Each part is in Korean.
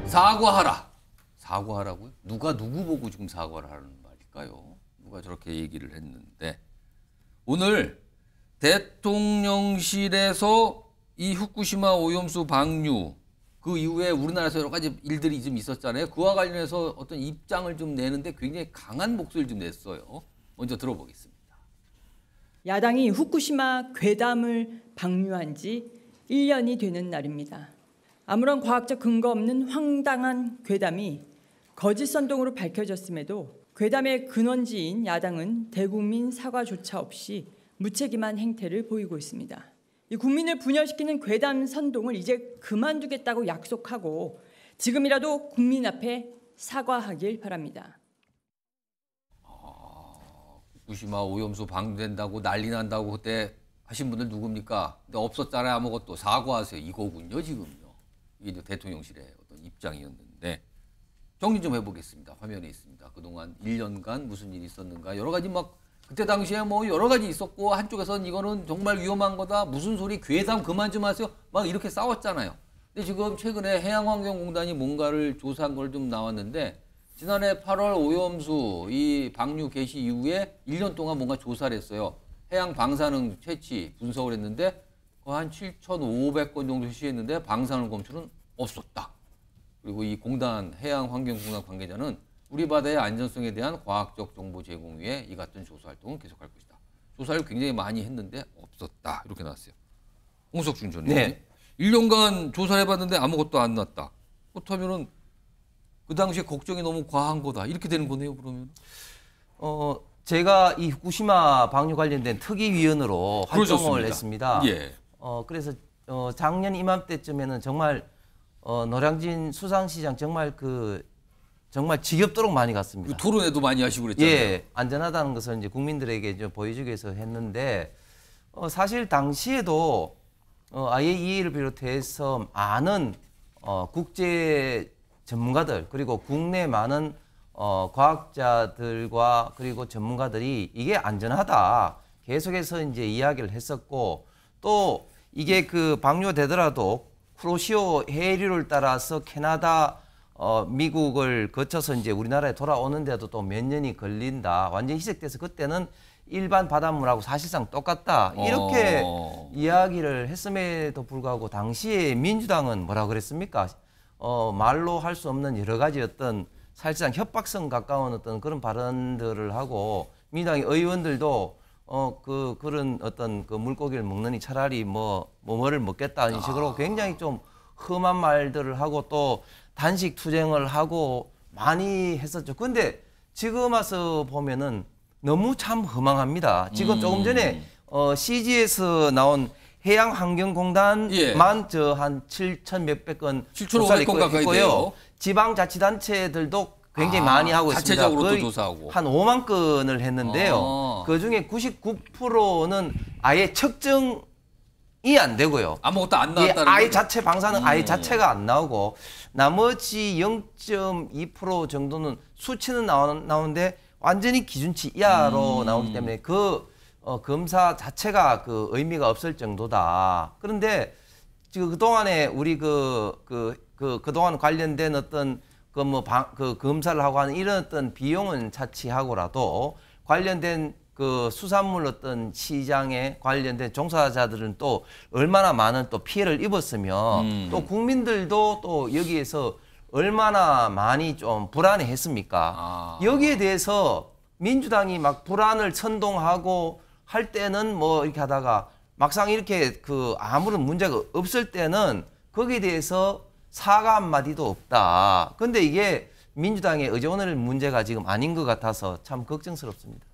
사과하라. 사과하라고요? 누가 누구 보고 지금 사과를 하는 말일까요? 누가 저렇게 얘기를 했는데 오늘 대통령실에서 이 후쿠시마 오염수 방류 그 이후에 우리나라에서 여러 가지 일들이 좀 있었잖아요. 그와 관련해서 어떤 입장을 좀 내는데 굉장히 강한 목소리를 좀 냈어요. 먼저 들어보겠습니다. 야당이 후쿠시마 괴담을 방류한 지 1년이 되는 날입니다. 아무런 과학적 근거 없는 황당한 괴담이 거짓 선동으로 밝혀졌음에도 괴담의 근원지인 야당은 대국민 사과조차 없이 무책임한 행태를 보이고 있습니다. 이 국민을 분열시키는 괴담 선동을 이제 그만두겠다고 약속하고 지금이라도 국민 앞에 사과하길 바랍니다. 후쿠시마 오염수 방류된다고 난리 난다고 그때 하신 분들 누굽니까? 근데 없었잖아요. 아무것도. 사과하세요. 이거군요. 지금요. 이게 이제 대통령실의 어떤 입장이었는데 정리 좀 해보겠습니다. 화면에 있습니다. 그동안 1년간 무슨 일이 있었는가 여러 가지 막 그때 당시에 뭐 여러 가지 있었고 한쪽에서는 이거는 정말 위험한 거다. 무슨 소리 괴담 그만 좀 하세요. 막 이렇게 싸웠잖아요. 근데 지금 최근에 해양환경공단이 뭔가를 조사한 걸 좀 나왔는데 지난해 8월 오염수 이 방류 개시 이후에 1년 동안 뭔가 조사를 했어요. 해양 방사능 채취 분석을 했는데 한 7,500건 정도 실시했는데 방사능 검출은 없었다. 그리고 이 공단 해양환경공단 관계자는 우리 바다의 안전성에 대한 과학적 정보 제공 위해 이 같은 조사 활동은 계속할 것이다. 조사를 굉장히 많이 했는데 없었다. 이렇게 나왔어요. 홍석준 전 의원님. 네. 1년간 조사를 해봤는데 아무것도 안 났다. 그렇다면은 그 당시에 걱정이 너무 과한 거다. 이렇게 되는 거네요. 그러면. 제가 이 후쿠시마 방류 관련된 특위위원으로 활동을 했습니다. 예. 그래서 작년 이맘때쯤에는 정말 노량진 수산시장 정말 정말 지겹도록 많이 갔습니다. 토론회도 많이 하시고 그랬잖아요. 예, 안전하다는 것을 이제 국민들에게 좀 보여주기 위해서 했는데 사실 당시에도 IAEA를 비롯해서 많은 국제 전문가들 그리고 국내 많은 과학자들과 그리고 전문가들이 이게 안전하다 계속해서 이제 이야기를 했었고 또 이게 그 방류되더라도 쿠로시오 해류를 따라서 캐나다 미국을 거쳐서 이제 우리나라에 돌아오는데도 또 몇 년이 걸린다. 완전히 희석돼서 그때는 일반 바닷물하고 사실상 똑같다. 이렇게 이야기를 했음에도 불구하고 당시에 민주당은 뭐라 그랬습니까? 말로 할 수 없는 여러 가지 어떤 사실상 협박성 가까운 어떤 그런 발언들을 하고 민주당의 의원들도 그런 어떤 그 물고기를 먹느니 차라리 뭐를 먹겠다 이런 식으로 굉장히 좀 험한 말들을 하고 또 단식 투쟁을 하고 많이 했었죠. 근데 지금 와서 보면은 너무 참 허망합니다. 지금 조금 전에 CG에서 나온 해양환경공단만 예. 저 한 7천 몇백 건 7,500건 가까이 돼요. 지방자치단체들도 굉장히 많이 하고 있습니다. 자체적으로 또 조사하고. 한 5만 건을 했는데요. 그중에 99%는 아예 측정이 안 되고요. 아무것도 안 나왔다는 아예 자체 방사능 아예 자체가 안 나오고 나머지 0.2% 정도는 수치는 나오는데 완전히 기준치 이하로 나오기 때문에 검사 자체가 의미가 없을 정도다. 그런데 지금 그동안에 우리 그동안 관련된 어떤 검사를 하고 하는 이런 어떤 비용은 차치하고라도 관련된 수산물 어떤 시장에 관련된 종사자들은 또 얼마나 많은 또 피해를 입었으며 또 국민들도 또 여기에서 얼마나 많이 좀 불안해했습니까? 여기에 대해서 민주당이 막 불안을 선동하고 할 때는 뭐 이렇게 하다가 막상 이렇게 아무런 문제가 없을 때는 거기에 대해서 사과 한마디도 없다. 근데 이게 민주당의 의존을 문제가 지금 아닌 것 같아서 참 걱정스럽습니다.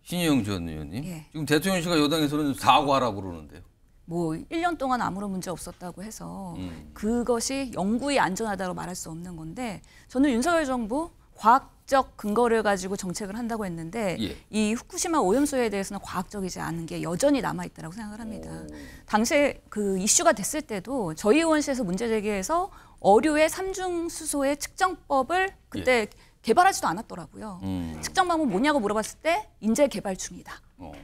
신희영 전 의원님. 예. 지금 대통령실과 여당에서는 사과하라고 그러는데요. 뭐 1년 동안 아무런 문제 없었다고 해서 그것이 영구히 안전하다고 말할 수 없는 건데 저는 윤석열 정부 과학적 근거를 가지고 정책을 한다고 했는데 예. 이 후쿠시마 오염수에 대해서는 과학적이지 않은 게 여전히 남아있다고 생각을 합니다. 당시에 그 이슈가 됐을 때도 저희 의원실에서 문제 제기해서 어류의 삼중수소의 측정법을 그때 개발하지도 않았더라고요. 측정 방법 뭐냐고 물어봤을 때 인재 개발 중이다.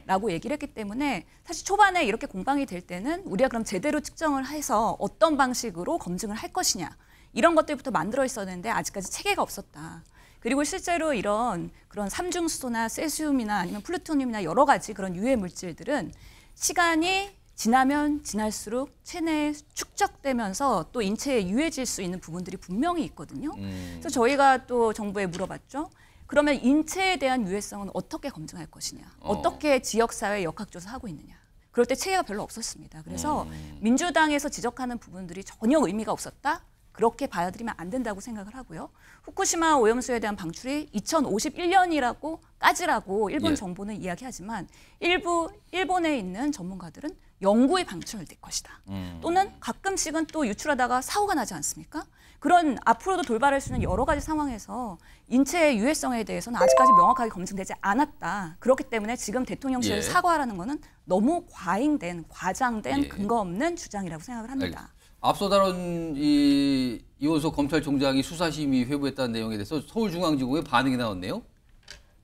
라고 얘기를 했기 때문에 사실 초반에 이렇게 공방이 될 때는 우리가 그럼 제대로 측정을 해서 어떤 방식으로 검증을 할 것이냐 이런 것들부터 만들어 있었는데 아직까지 체계가 없었다. 그리고 실제로 이런 그런 삼중수소나 세슘이나 아니면 플루토늄이나 여러 가지 그런 유해 물질들은 시간이 지나면 지날수록 체내에 축적되면서 또 인체에 유해질 수 있는 부분들이 분명히 있거든요. 그래서 저희가 또 정부에 물어봤죠. 그러면 인체에 대한 유해성은 어떻게 검증할 것이냐. 어떻게 지역사회 역학조사하고 있느냐. 그럴 때 체계가 별로 없었습니다. 그래서 민주당에서 지적하는 부분들이 전혀 의미가 없었다. 그렇게 받아들이면 안 된다고 생각을 하고요. 후쿠시마 오염수에 대한 방출이 2051년이라고 일본 예. 정부는 이야기하지만 일부 일본에 있는 전문가들은 영구히 방출될 것이다. 또는 가끔씩은 또 유출하다가 사고가 나지 않습니까? 그런 앞으로도 돌발할 수 있는 여러 가지 상황에서 인체의 유해성에 대해서는 아직까지 명확하게 검증되지 않았다. 그렇기 때문에 지금 대통령실을 예. 사과하라는 것은 너무 과장된 예. 근거 없는 주장이라고 생각을 합니다. 앞서 다룬 이원석 검찰총장이 수사심의 회부했다는 내용에 대해서 서울중앙지검의 반응이 나왔네요.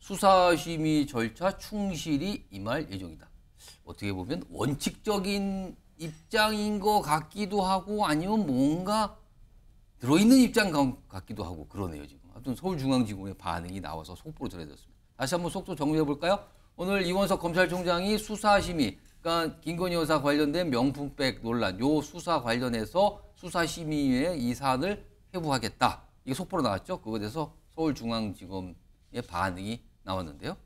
수사심의 절차 충실히 임할 예정이다. 어떻게 보면 원칙적인 입장인 것 같기도 하고 아니면 뭔가 들어있는 입장 같기도 하고 그러네요. 지금. 하여튼 서울중앙지검의 반응이 나와서 속보로 전해졌습니다. 다시 한번 속도 정리해 볼까요? 오늘 이원석 검찰총장이 수사심의, 그러니까 김건희 여사 관련된 명품백 논란, 요 수사 관련해서 수사심의에 이 사안을 회부하겠다. 이게 속보로 나왔죠. 그거에 대해서 서울중앙지검의 반응이 나왔는데요.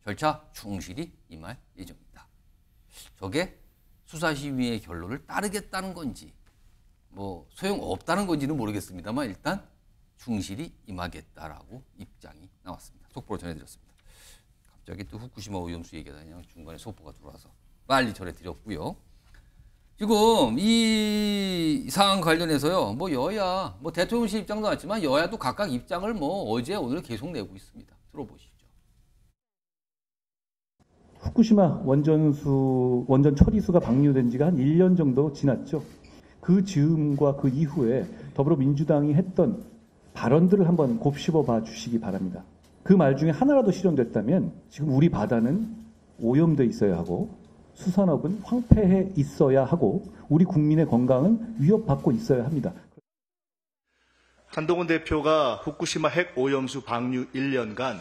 절차 충실히 임할 예정입니다. 저게 수사심의의 결론을 따르겠다는 건지 뭐 소용없다는 건지는 모르겠습니다만 일단 충실히 임하겠다라고 입장이 나왔습니다. 속보로 전해드렸습니다. 갑자기 또 후쿠시마 오염수 얘기가 그냥 중간에 속보가 들어와서 빨리 전해드렸고요. 지금 이 사안 관련해서요. 뭐 여야, 뭐 대통령실 입장도 나왔지만 여야도 각각 입장을 뭐 어제 오늘 계속 내고 있습니다. 들어보시죠. 후쿠시마 원전 처리수가 방류된 지가 한 1년 정도 지났죠. 그 즈음과 그 이후에 더불어민주당이 했던 발언들을 한번 곱씹어 봐 주시기 바랍니다. 그 말 중에 하나라도 실현됐다면 지금 우리 바다는 오염돼 있어야 하고 수산업은 황폐해 있어야 하고 우리 국민의 건강은 위협받고 있어야 합니다. 한동훈 대표가 후쿠시마 핵 오염수 방류 1년간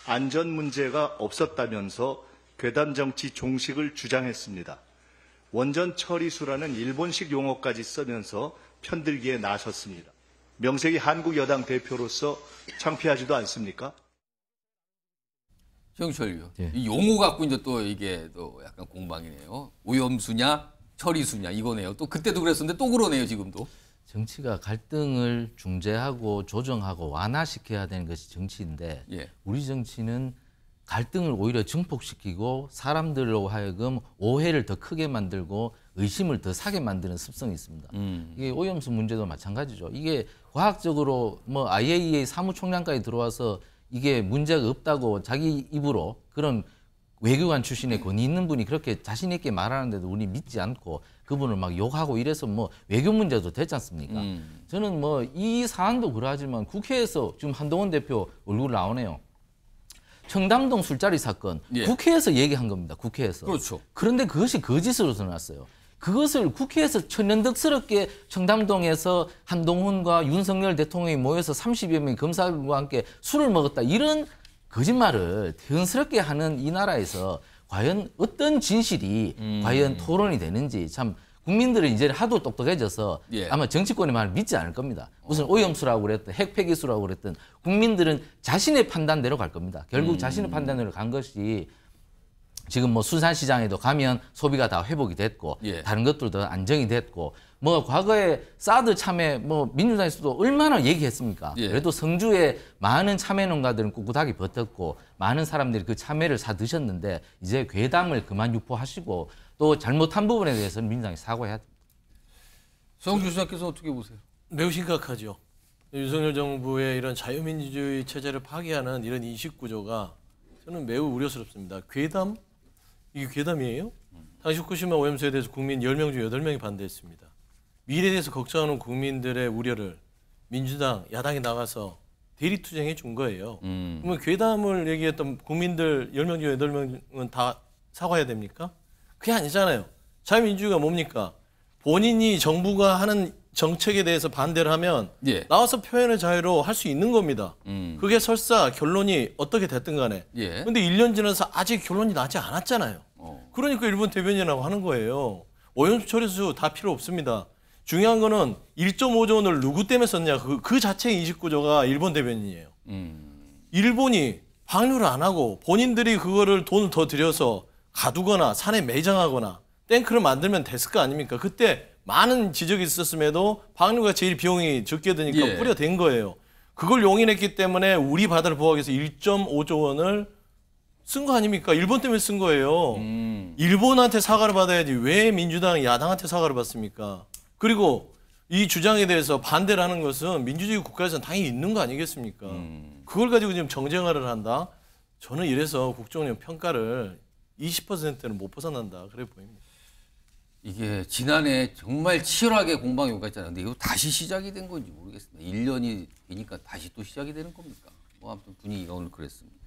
안전 문제가 없었다면서 괴담 정치 종식을 주장했습니다. 원전 처리수라는 일본식 용어까지 쓰면서 편들기에 나섰습니다. 명색이 한국 여당 대표로서 창피하지도 않습니까? 정철 의원, 예. 이 용어 갖고 이제 또 이게 또 약간 공방이네요. 오염수냐, 처리수냐 이거네요. 또 그때도 그랬었는데 또 그러네요, 지금도. 정치가 갈등을 중재하고 조정하고 완화시켜야 되는 것이 정치인데 예. 우리 정치는 갈등을 오히려 증폭시키고 사람들로 하여금 오해를 더 크게 만들고 의심을 더 사게 만드는 습성이 있습니다. 이게 오염수 문제도 마찬가지죠. 이게 과학적으로 뭐 IAEA 사무총장까지 들어와서 이게 문제가 없다고 자기 입으로 그런 외교관 출신의 권위 있는 분이 그렇게 자신 있게 말하는데도 우리 믿지 않고 그분을 막 욕하고 이래서 뭐 외교 문제도 됐지 않습니까? 저는 뭐 이 사안도 그러하지만 국회에서 지금 한동훈 대표 얼굴 나오네요. 청담동 술자리 사건 예. 국회에서 얘기한 겁니다. 국회에서. 그렇죠. 그런데 그것이 거짓으로 드러났어요. 그것을 국회에서 천연덕스럽게 청담동에서 한동훈과 윤석열 대통령이 모여서 30여 명의 검사들과 함께 술을 먹었다. 이런 거짓말을 태연스럽게 하는 이 나라에서 과연 어떤 진실이 과연 토론이 되는지 참 국민들은 이제 하도 똑똑해져서 예. 아마 정치권의 말을 믿지 않을 겁니다. 무슨 오염수라고 그랬든 핵폐기수라고 그랬든 국민들은 자신의 판단대로 갈 겁니다. 결국 자신의 판단대로 간 것이 지금 뭐 수산시장에도 가면 소비가 다 회복이 됐고 예. 다른 것들도 안정이 됐고 뭐 과거에 사드 참외 뭐 민주당에서도 얼마나 얘기했습니까? 예. 그래도 성주에 많은 참외 농가들은 꿋꿋하게 버텼고 많은 사람들이 그 참외를 사 드셨는데 이제 괴담을 그만 유포하시고 또 잘못한 부분에 대해서는 민주당이 사과해야 됩니다. 성주 시장께서 어떻게 보세요? 매우 심각하죠. 윤석열 정부의 이런 자유민주주의 체제를 파괴하는 이런 인식 구조가 저는 매우 우려스럽습니다. 괴담? 이게 괴담이에요? 당시 후쿠시마 오염수에 대해서 국민 10명 중 8명이 반대했습니다. 미래에 대해서 걱정하는 국민들의 우려를 민주당, 야당이 나가서 대리투쟁해 준 거예요. 그러면 괴담을 얘기했던 국민들 10명 중 8명은 다 사과해야 됩니까? 그게 아니잖아요. 자유민주주의가 뭡니까? 본인이 정부가 하는 정책에 대해서 반대를 하면 예. 나와서 표현의 자유로 할 수 있는 겁니다. 그게 설사 결론이 어떻게 됐든 간에. 예. 근데 1년 지나서 아직 결론이 나지 않았잖아요. 그러니까 일본 대변인이라고 하는 거예요. 오염수 처리수 다 필요 없습니다. 중요한 거는 1.5조 원을 누구 때문에 썼냐. 그 자체의 인식구조가 일본 대변인이에요. 일본이 방류를 안 하고 본인들이 그거를 돈을 더 들여서 가두거나 산에 매장하거나 탱크를 만들면 됐을 거 아닙니까? 그때 많은 지적이 있었음에도 방류가 제일 비용이 적게 드니까 예. 뿌려댄 거예요. 그걸 용인했기 때문에 우리 바다를 보호하기 위해서 1.5조 원을 쓴 거 아닙니까? 일본 때문에 쓴 거예요. 일본한테 사과를 받아야지 왜 민주당 야당한테 사과를 받습니까? 그리고 이 주장에 대해서 반대를 하는 것은 민주주의 국가에서는 당연히 있는 거 아니겠습니까? 그걸 가지고 지금 정쟁화를 한다? 저는 이래서 국정운영 평가를 20%는 못 벗어난다. 그래 보입니다. 이게 지난해 정말 치열하게 공방이 오갔잖아요. 근데 이거 다시 시작이 된 건지 모르겠습니다. 1년이 되니까 다시 또 시작이 되는 겁니까? 뭐 아무튼 분위기가 오늘 그랬습니다.